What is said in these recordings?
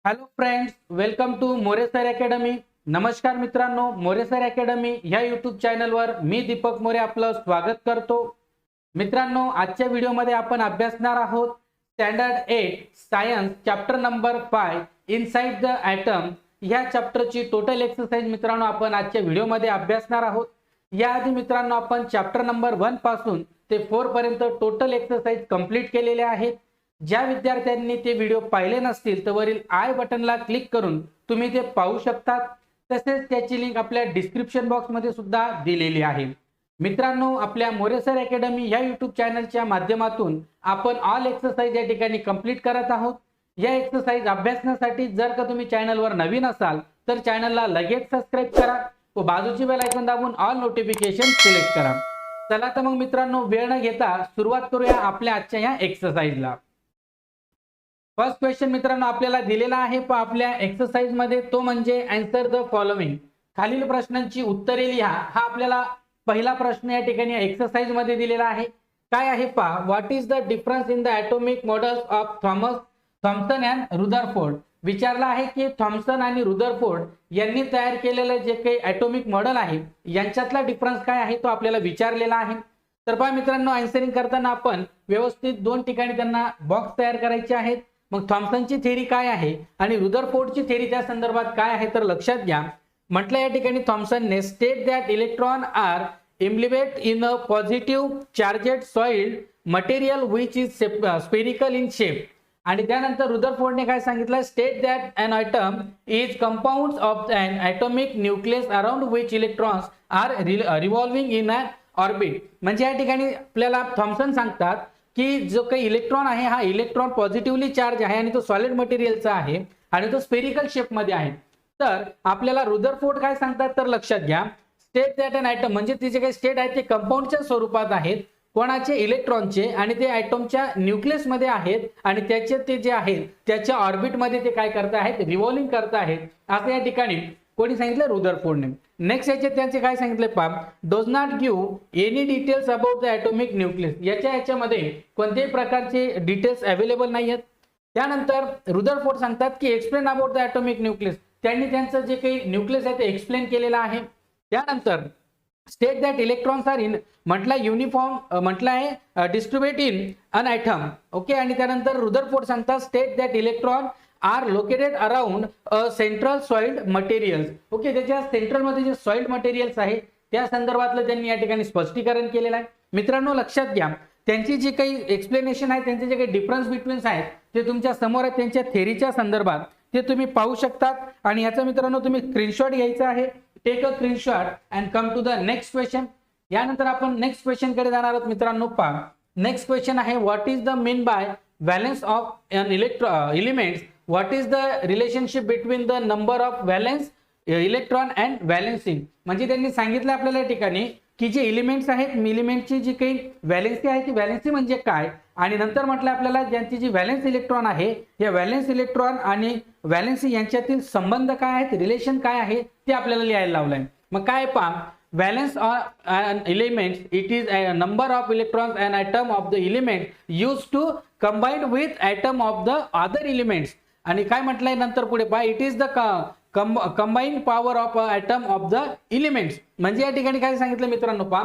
Hello friends, welcome to More sir academy. नमस्कार मित्रांनो, More sir academy ह्या यूट्यूब चॅनलवर मी दीपक मोरे आपलं स्वागत करतो. मित्रांनो, आजच्या व्हिडिओमध्ये आपण अभ्यासणार आहोत standard 8 science chapter number 5 inside the atom ह्या चॅप्टरची टोटल एक्सरसाइज मित्रांनो आपण आजच्या व्हिडिओमध्ये अभ्यासणार आहोत. याआधी मित्रांनो आपण चॅप्टर नंबर 1 पासून ते 4 पर्यंत टोटल एक्सरसाइज कंप्लीट केलेले आहेत. ज्या विद्यार्थ्यांनी ते व्हिडिओ पाहिले नसतील तर वरील आय बटनला क्लिक करून तुम्ही ते पाहू शकतात. तसेच त्याची लिंक आपल्या डिस्क्रिप्शन बॉक्समध्ये सुद्धा दिलेली आहे. मित्रांनो, आपल्या मोरे सर अकॅडमी या यूट्यूब चॅनलच्या माध्यमातून आपण ऑल एक्सरसाइज या ठिकाणी कंप्लीट करत आहोत. या एक्सरसाइज अभ्यासण्यासाठी जर का तुम्ही चॅनलवर नवीन असाल तर चॅनलला लगेच सबस्क्राईब करा व बाजूची बेल आयकॉन दाबून ऑल नोटिफिकेशन सिलेक्ट करा. चला तर मग मित्रांनो, वेळ न घेता सुरुवात करूया आपल्या आजच्या या एक्सरसाइजला. फर्स्ट क्वेश्चन मित्रांनो आपल्याला दिलेला आहे आपल्या एक्सरसाइज मध्ये, तो म्हणजे आन्सर द फॉलोइंग. खालील प्रश्नांची उत्तरे लिहा. हा आपल्याला पहिला प्रश्न या ठिकाणी एक्सरसाइज मध्ये दिलेला आहे. काय आहे पहा, what is the difference in the atomic models of Thomson and Rutherford. विचारला आहे की थॉम्सन आणि रुदरफोर्ड यांनी तयार केलेलं जे काही ॲटॉमिक मॉडेल आहे यांच्यातला डिफरन्स काय आहे तो आपल्याला विचारलेला आहे. तर पहा मित्रांनो, आन्सरिंग करताना आपण व्यवस्थित दोन ठिकाणी त्यांना बॉक्स तयार करायचे आहेत. मग थॉम्सनची थेरी काय आहे आणि रुदरफोर्डची थेरी त्या संदर्भात काय आहे तर लक्षात घ्या. म्हटलं या ठिकाणी थॉम्सनने state that electron are implement in a positive charged solid material which is spherical in shape. आणि त्यानंतर रुदरफोर्डने काय सांगितलं, state that an atom is compounds of an atomic nucleus around which electrons are revolving in an orbit. म्हणजे या ठिकाणी आपल्याला Thompson सांगतात की जो काही इलेक्ट्रॉन आहे हा इलेक्ट्रॉन पॉझिटिव्हली चार्ज आहे आणि तो सॉलिड मटेरियलचा आहे आणि तो स्पेरिकल शेप मध्ये आहे. तर आपल्याला रुदरफोर्ड काय सांगतात तर लक्षात घ्या, स्टेट दॅट एन आयटम म्हणजे तिचे काही स्टेट आहेत ते कंपाऊंडच्या स्वरूपात आहेत. कोणाचे? इलेक्ट्रॉनचे. आणि ते ॲटमच्या न्यूक्लियस मध्ये आहेत आणि त्याचे ते जे आहेत त्याच्या ऑर्बिट मध्ये ते काय करत आहेत, रिव्हॉल्विंग करत आहेत. असं या ठिकाणी कोणी सांगितलं? रुदरफोर्डने. नेक्स्ट याचे त्यांचे काय सांगितले पहा, dose not give any details about the atomic nucleus. याच्यामध्ये कोणत्याही प्रकारचे डिटेल्स अवेलेबल नाही आहेत. त्यानंतर रुदरफोर्ड सांगतात की explain about the atomic nucleus. त्यांनी त्यांचं जे काही न्यूक्लियस आहे ते एक्सप्लेन केलेलं आहे. त्यानंतर state that electrons are in म्हटलं युनिफॉर्म म्हटलं आहे distribute in an atom. Okay. आणि त्यानंतर रुदरफोर्ड सांगतात state that electron are located around a central solid materials. Okay. त्याच्या सेंट्रल मध्ये जे सॉइल्ड मटेरियल्स आहे त्या संदर्भातलं त्यांनी या ठिकाणी स्पष्टीकरण केलेलं आहे. मित्रांनो लक्षात घ्या, त्यांची जी काही एक्सप्लेनेशन आहे, त्यांचे जे काही डिफरन्स बिटवीन्स आहेत ते तुमच्या समोर आहेत. त्यांच्या थेरीच्या संदर्भात ते तुम्ही पाहू शकतात. आणि याचा मित्रांनो तुम्ही स्क्रीनशॉट घ्यायचा आहे. Take a screenshot and come to the next question. यानंतर आपण नेक्स्ट क्वेश्चन कडे जाणार आहोत. मित्रांनो पहा, नेक्स्ट क्वेश्चन आहे, what is the mean by valence of an elements. What is the relationship between the number of valence electron and valency. म्हणजे त्यांनी सांगितलं आपल्याला या ठिकाणी की जे एलिमेंट्स आहेत, एलिमेंटची जी काही व्हॅलेन्सी आहे ती व्हॅलेन्सी म्हणजे काय. आणि नंतर म्हटलं आपल्याला ज्यांची जी व्हॅलेन्स इलेक्ट्रॉन आहे या व्हॅलेन्स इलेक्ट्रॉन आणि व्हॅलेन्सी यांच्यातील संबंध काय आहेत, रिलेशन काय आहे ते आपल्याला लिहायला लावलंय. मग काय पहा, valence of an element, it is a number of electrons an atom of the element used to combine with atom of the other elements. आणि काय म्हटलंय नंतर पुढे पहा, it is the combine power of atom of the elements. म्हणजे या ठिकाणी काय सांगितलं मित्रांनो पहा,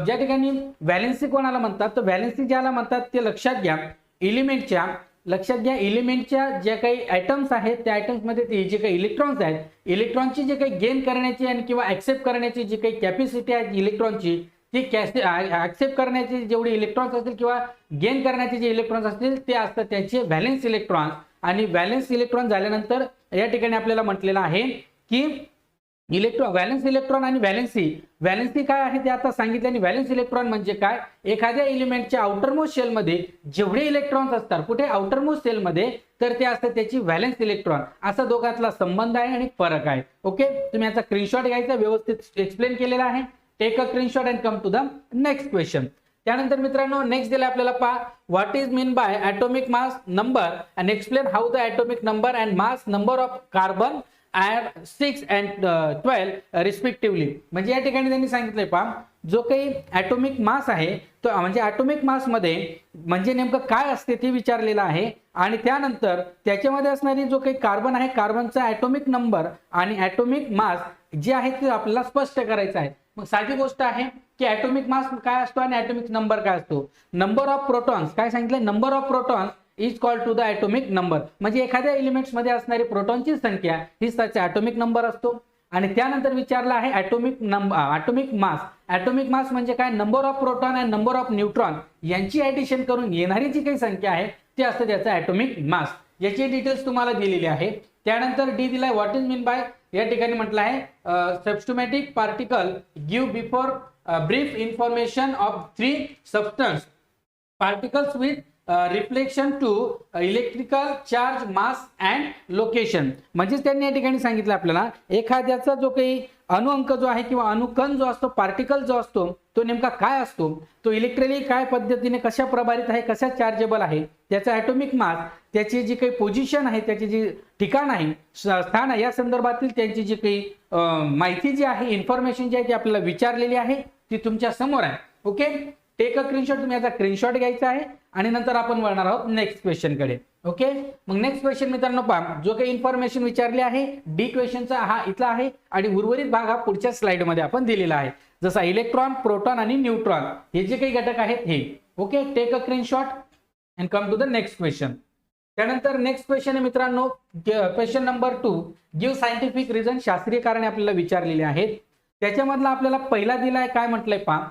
ज्या ठिकाणी व्हॅलेन्सी कोणाला म्हणतात तर व्हॅलेन्सी ज्याला म्हणतात ते लक्षात घ्या, एलिमेंटच्या लक्षात घ्या एलिमेंटच्या ज्या काही ॲटम्स आहेत त्या ॲटम्स मध्ये ते जे काही इलेक्ट्रॉन्स आहेत, इलेक्ट्रॉनची जे काही गेन करण्याची आणि किंवा ऍक्सेप्ट करण्याची जी काही कॅपॅसिटी आहे इलेक्ट्रॉनची, ती ऍक्सेप्ट करण्याची जेवढी इलेक्ट्रॉन्स असतील किंवा गेन करण्याचे जे इलेक्ट्रॉन्स असतील ते असतात त्यांचे व्हॅलेन्स इलेक्ट्रॉन. आणि व्हॅलेन्स इलेक्ट्रॉन झाल्यानंतर या ठिकाणी आपल्याला म्हटलेलं आहे की व्हॅलेन्स इलेक्ट्रॉन आणि व्हॅलेन्सी काय आहे ते आता सांगितलं. आणि व्हॅलेन्स इलेक्ट्रॉन म्हणजे काय, एखाद्या एलिमेंटच्या आउटरमोस्ट सेलमध्ये जेवढे इलेक्ट्रॉन्स असतात, कुठे आउटरमोस्ट सेलमध्ये, तर ते असतात त्याची व्हॅलेन्स इलेक्ट्रॉन. असा दोघातला संबंध आहे आणि फरक आहे. ओके. तुम्ही याचा स्क्रीनशॉट घ्यायचा, व्यवस्थित एक्सप्लेन केलेला आहे. Take a screenshot and come to the next question. त्यानंतर मित्रांनो नेक्स्ट दिला आपल्याला पहा, what is mean by atomic mass number and explain how the atomic number and mass number of carbon at 6 and 12 respectively. म्हणजे या ठिकाणी त्यांनी सांगितलंय पहा, जो काही ॲटॉमिक मास आहे तो म्हणजे ॲटॉमिक मास मध्ये म्हणजे नेमकं काय असते ते विचारलेलं आहे आणि त्यानंतर त्याच्यामध्ये असणारी जो काही कार्बन आहे कार्बनचा ॲटॉमिक नंबर आणि ॲटॉमिक मास जे आहे ते आपल्याला स्पष्ट करायचं आहे. मग साधी गोष्ट आहे की ॲटॉमिक मास काय असतो आणि ॲटॉमिक नंबर काय असतो. नंबर ऑफ प्रोटॉन्स काय सांगितलं, number of protons is called to the atomic number. म्हणजे एखाद्या एलिमेंट्स मध्ये असणारी प्रोटॉनची संख्या ही त्याचा ॲटॉमिक नंबर असतो. आणि त्यानंतर विचारला आहे atomic number atomic mass. Atomic mass म्हणजे काय, नंबर ऑफ प्रोटॉन आणि नंबर ऑफ न्यूट्रॉन यांची ॲडिशन करून येणारी जी काही संख्या आहे ते असते त्याचा ॲटॉमिक मास. याची डिटेल्स तुम्हाला दिलेली आहे. त्यानंतर डी दिलाय व्हॉट इज मीन बाय, या ठिकाणी म्हटलं आहे subatomic particle give before brief information of 3 substance particles with reflection to electrical charge mass and location. म्हणजे त्यांनी या ठिकाणी सांगितलं आपल्याला एखाद्याचा जो काही अणुअंक जो आहे किंवा अणुकण जो असतो, पार्टिकल जो असतो तो नेमका काय असतो, तो इलेक्ट्रिकली काय पद्धतीने कशा प्रभारित आहे, कशा चार्जेबल आहे, त्याचा ॲटॉमिक मास, त्याची जी काही पोझिशन आहे, त्याची जी ठिकाण आहे, स्थान आहे, या संदर्भातील त्यांची जी काही माहिती जी आहे, इन्फॉर्मेशन जी आहे ती आपल्याला विचारलेली आहे, ती तुमच्या समोर आहे. Okay, take a screenshot. तुम्ही याचा स्क्रीनशॉट घ्यायचा आहे आणि नंतर आपण वळणार आहोत नेक्स्ट क्वेश्चन कडे. ओके, मग नेक्स्ट क्वेश्चन मित्रांनो पहा, जो काही इन्फॉर्मेशन विचारली आहे डी क्वेश्चनचा हा इथला आहे आणि उर्वरित भाग हा पुढच्या स्लाइड मध्ये आपण दिलेला आहे, जसा इलेक्ट्रॉन, प्रोटॉन आणि न्यूट्रॉन हे जे काही घटक आहेत हे. Okay, take a screenshot and come to the next question. त्यानंतर नेक्स्ट क्वेश्चन आहे मित्रांनो question number 2, give scientific reason. शास्त्रीय कारणे आपल्याला विचारलेली आहेत. त्याच्यामधला आपल्याला पहिला दिलाय, काय म्हटलंय पहा,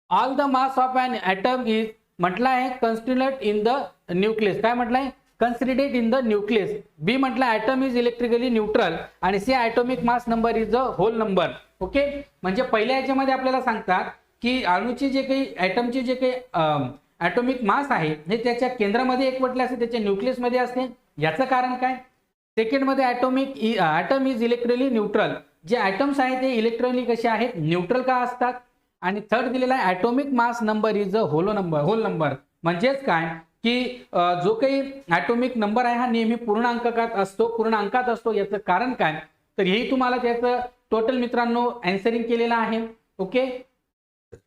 all the mass of an atom is म्हटलं आहे कन्सिडर्ड इन द न्यूक्लियस. काय म्हटलंय, considered in the nucleus. B म्हटलं ॲटम इज इलेक्ट्रिकली न्यूट्रल आणि C atomic mass number is the whole number. Okay, म्हणजे पहिल्या याच्यामध्ये आपल्याला सांगतात की अणूची जे काही ॲटमची जे काही ॲटॉमिक मास आहे हे त्याच्या केंद्रामध्ये एकवटले असते, त्याच्या न्यूक्लियस मध्ये असते. याचं कारण काय. सेकंड मध्ये ॲटम इज इलेक्ट्रिकली न्यूट्रल. जे ॲटम्स आहेत ते इलेक्ट्रॉनिक कसे आहेत, न्यूट्रल का असतात. आणि थर्ड दिलेला आहे atomic mass number is a whole number. म्हणजेच काय की जो काही ॲटॉमिक नंबर आहे हा नेहमी पूर्णांकात असतो. याचं कारण काय, तर हेही तुम्हाला त्याचं टोटल मित्रांनो अँसरिंग केलेलं आहे. Okay,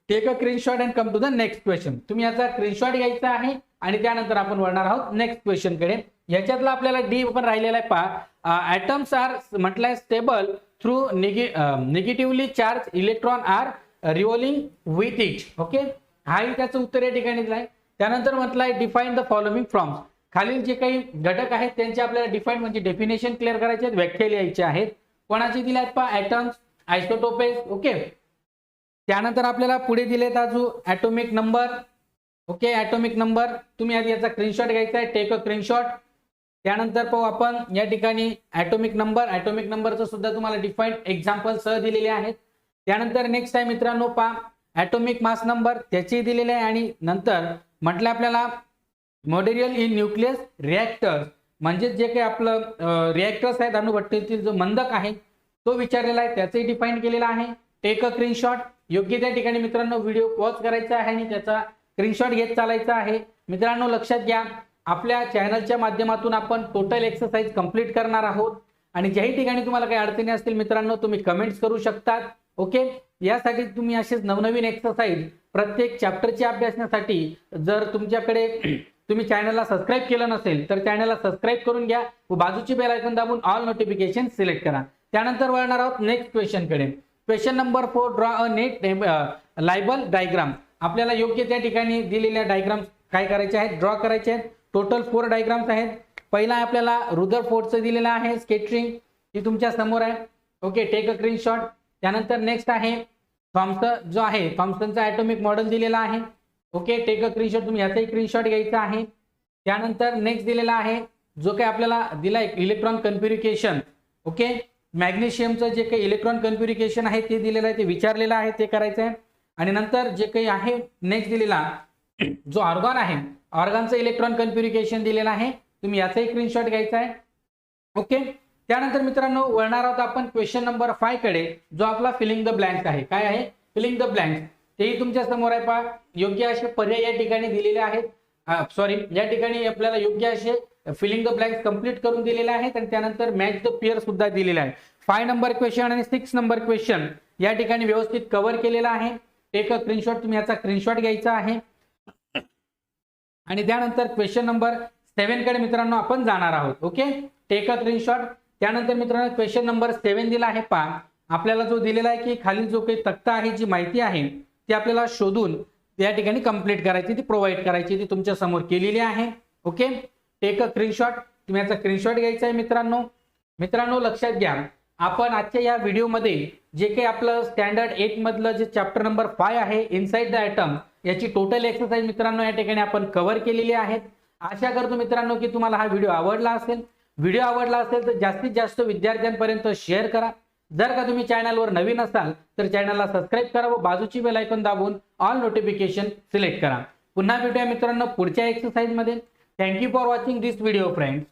take a screenshot and come to the next question. तुम्ही याचा स्क्रीनशॉट घ्यायचा आहे आणि त्यानंतर आपण वळणार आहोत नेक्स्ट क्वेश्चन कडे. याच्यातला आपल्याला डी पण राहिलेला आहे पहा, ॲटम्स आर म्हटलंय stable through negatively charge electron are revolving with it. Okay, हाही त्याचं उत्तर या ठिकाणी दिलंय. त्यानंतर म्हटलंय डिफाईन द फॉलोइंग फ्रॉम्स. खालील जे काही घटक आहेत त्यांचे आपल्याला डिफाईन म्हणजे डेफिनेशन क्लिअर करायचे आहेत, व्याख्या लिहायची आहेत. कोणाची दिल्या आहेत पहा, ॲटम्स, आयसोटोपेस. ओके, त्यानंतर आपल्याला पुढे दिलेत अजून atomic number. Okay, atomic number तुम्ही आधी याचा स्क्रीनशॉट घ्यायचा आहे, टेक अ स्क्रीनशॉट. त्यानंतर पाहू आपण या ठिकाणी ॲटॉमिक नंबरचं सुद्धा तुम्हाला डिफाईन एक्झाम्पल सह दिलेले आहेत. त्यानंतर नेक्स्ट आहे मित्रांनो पहा ॲटॉमिक मास नंबर, त्याची दिलेले आहे. आणि नंतर म्हटलं आपल्याला मटेरियल इन न्यूक्लियस रिॲक्टर्स, म्हणजे जे काही आपलं रिॲक्टर्स आहेत अणुभट्टीतील जो मंदक आहे तो विचारलेला आहे, त्याचंही डिफाईन केलेला आहे. Take a screenshot. योग्य त्या ठिकाणी मित्रांनो व्हिडिओ पॉज करायचा आहे आणि त्याचा स्क्रीनशॉट घेत चालायचा आहे. मित्रांनो लक्षात घ्या, आपल्या चॅनलच्या माध्यमातून आपण टोटल एक्सरसाइज कंप्लीट करणार आहोत आणि ज्याही ठिकाणी तुम्हाला काही अडचणी असतील मित्रांनो तुम्ही कमेंट्स करू शकतात. ओके, यासाठी तुम्ही असेच नवनवीन एक्सरसाइज प्रत्येक चॅप्टरची अभ्यासण्यासाठी जर तुमच्याकडे तुम्ही चॅनलला सबस्क्राईब केलं नसेल तर चॅनलला सबस्क्राईब करून घ्या व बाजूची बेल आयकॉन दाबून ऑल नोटिफिकेशन सिलेक्ट करा. त्यानंतर वळणार आहोत नेक्स्ट क्वेश्चन कडे. Question number 4, draw a net liable diagram. आपल्याला योग्य त्या ठिकाणी दिलेल्या डायग्राम काय करायचे आहेत, ड्रॉ करायचे आहेत. टोटल 4 डायग्राम्स आहेत. पहिला आपल्याला रुदरफोर्डचं दिलेलं आहे स्केटरिंग, ती तुमच्या समोर आहे. Okay, take a screenshot. त्यानंतर नेक्स्ट आहे थॉम्सन, जो आहे थॉम्सनचा ॲटॉमिक मॉडेल दिलेला आहे. Okay, take a screenshot. तुम्ही याचाही स्क्रीनशॉट घ्यायचा आहे. त्यानंतर नेक्स्ट दिलेला आहे जो काही आपल्याला दिलाय इलेक्ट्रॉन कन्फ्युरिकेशन. ओके, मॅग्नेशियमचं जे काही इलेक्ट्रॉन कन्फ्युरिकेशन आहे ते दिलेलं आहे, ते विचारलेलं आहे, ते करायचं आहे. आणि नंतर जे काही आहे नेक्स्ट दिलेला जो ऑर्गॉन आहे, ऑर्गॉनचं इलेक्ट्रॉन कन्फ्युरिकेशन दिलेलं आहे, तुम्ही याचाही स्क्रीनशॉट घ्यायचा आहे. ओके, त्यानंतर मित्रांनो वळणार आहोत आपण क्वेश्चन नंबर 5 कडे, जो आपला फिलिंग द ब्लँक्स आहे. काय आहे, फिलिंग द ब्लँक्स. तेही तुमच्या समोर आहे पहा. योग्य असे पर्याय या ठिकाणी दिलेले आहेत. या ठिकाणी आपल्याला योग्य असे फिलिंग द ब्लँक्स कंप्लीट करून दिलेले आहेत आणि त्यानंतर मॅच द पेअर सुद्धा दिलेला आहे. 5 नंबर क्वेश्चन आणि 6 नंबर क्वेश्चन या ठिकाणी व्यवस्थित कव्हर केलेला आहे. Take a screenshot. तुम्ही याचा स्क्रीनशॉट घ्यायचा आहे. आणि त्यानंतर क्वेश्चन नंबर 7 कडे मित्रांनो आपण जाणार आहोत. Okay, take a screenshot. त्यानंतर मित्रांनो क्वेश्चन नंबर 7 दिला आहे. पहा, आपल्याला जो दिलेला आहे की खाली जो काही तक्ता आहे, जी माहिती आहे ती आपल्याला शोधून या ठिकाणी कंप्लीट करायची, ती प्रोव्हाइड करायची, ती तुमच्या समोर केलेली आहे. Okay, take a screenshot. तुम्ही याचा स्क्रीनशॉट घ्यायचा आहे मित्रांनो लक्षात घ्या, आपण आजच्या या व्हिडिओमध्ये जे काही आपलं स्टँडर्ड 8 मधलं जे चॅप्टर नंबर 5 आहे इनसाइड द ॲटम, याची टोटल एक्सरसाइज मित्रांनो या ठिकाणी आपण कव्हर केलेली आहेत. आशा करतो मित्रांनो की तुम्हाला हा व्हिडिओ आवडला असेल. व्हिडिओ आवडला असेल तर जास्तीत जास्त विद्यार्थ्यांपर्यंत शेअर करा. जर का तुम्ही चॅनलवर नवीन असाल तर चॅनलला सबस्क्राईब करा व बाजूची बेल आयकॉन दाबून ऑल नोटिफिकेशन सिलेक्ट करा. पुन्हा भेटूया मित्रांनो पुढच्या एक्सरसाइज मध्ये. Thank you for watching this video friends.